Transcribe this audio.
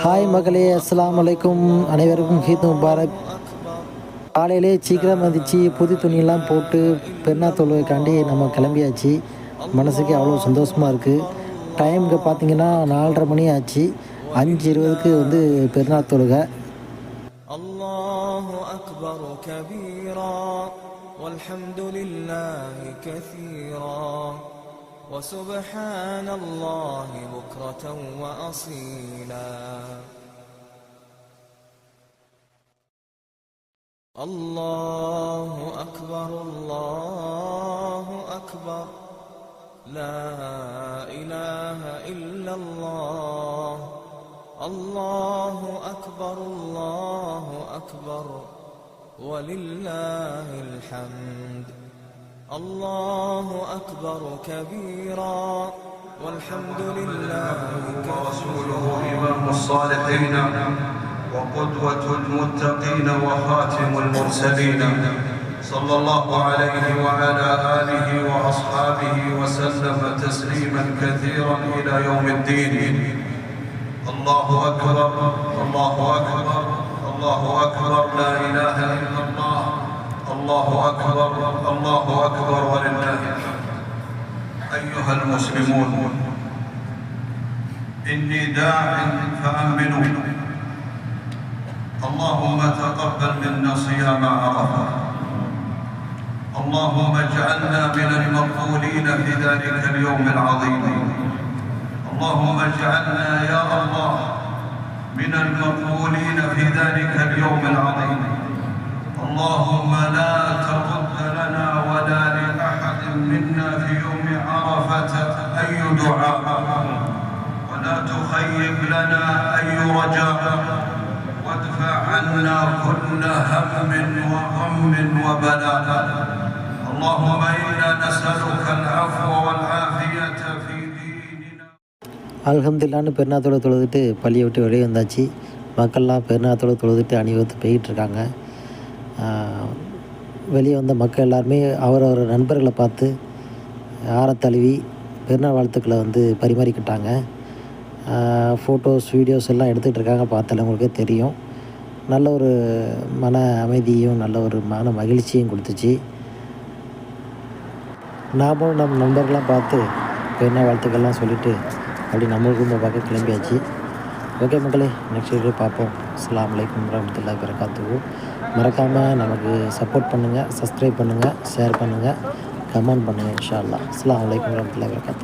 ஹாய் மகளே, அஸ்ஸலாமு அலைக்கும். அனைவருக்கும் ஈத் முபாரக். காலையிலே சீக்கிரம் வந்துச்சு, புது துணியெல்லாம் போட்டு பெருநா தொழுகைக்காண்டி நம்ம கிளம்பியாச்சு. மனசுக்கு அவ்வளோ சந்தோஷமாக இருக்குது. டைமுக்கு பார்த்தீங்கன்னா 4:30 மணி ஆச்சு. 5:20க்கு வந்து பெருநா தொழுகை. அல்லாஹு அக்பர் கபீரா வல்ஹம்துலில்லாஹி கஸீரா وسبحان الله بكرة وأصيلا الله أكبر الله أكبر لا إله إلا الله الله أكبر الله أكبر ولله الحمد الله أكبر كبيرا والحمد لله ورسوله إمام الصالحين وقدوة المتقين وخاتم المرسلين صلى الله عليه وعلى آله وأصحابه وسلم تسليما كثيرا إلى يوم الدين. الله أكبر الله أكبر الله أكبر لا إله إلا الله الله أكبر الله أكبر ولله الحمد. أيها المسلمون، إني داع فأمنوا. اللهم تقبل منا صيام عرفة. اللهم اجعلنا من المقبولين في ذلك اليوم العظيم. اللهم اجعلنا يا الله من المقبولين في ذلك اليوم العظيم. اللهم لا ترد لنا ولا لأحد منا في يوم عرفة أي دعاء، ولا تخيب لنا أي رجاء، وادفع عنا كل هم وغم وبلاء. اللهم إنا نسألك العفو والعافية في ديننا. அல்ஹம்துலில்லாஹ்னு பெருநாத்தோடு தொழுதுட்டு பள்ளியை விட்டு வெளியே வந்தாச்சு. மக்கள்லாம் பெருநாத்தோடு தொழுதுட்டு அணிவகுத்து போய்கிட்டு இருக்காங்க. வெளியே வந்த மக்கள் எல்லாருமே அவரவர் நண்பர்களை பார்த்து ஆரத்தழுவி பெருநாள் வாழ்த்துக்களை வந்து பரிமாறிக்கிட்டாங்க. ஃபோட்டோஸ் வீடியோஸ் எல்லாம் எடுத்துகிட்டு இருக்காங்க. பார்த்தால உங்களுக்கே தெரியும். நல்ல ஒரு மன அமைதியும் நல்ல ஒரு மன மகிழ்ச்சியும் கொடுத்துச்சு. நாமும் நம் நண்பர்கள்லாம் பார்த்து பெருநாள் வாழ்த்துக்கள்லாம் சொல்லிவிட்டு அப்படி நம்மளுக்கும் பார்க்க கிளம்பியாச்சு. ஓகே மக்களே, நெக்ஸ்ட் வீடியோ பார்ப்போம். அஸ்ஸலாமு அலைக்கும் வரஹ்மத்துல்லாஹி வபரகாத்துஹு. மறக்காமல் நமக்கு சப்போர்ட் பண்ணுங்கள், சப்ஸ்கிரைப் பண்ணுங்கள், ஷேர் பண்ணுங்கள், கமெண்ட் பண்ணுங்கள். இன்ஷா அல்லாஹ். அஸ்ஸலாமு அலைக்கும் வரஹ்மத்துல்லாஹி வபரகாத்துஹு.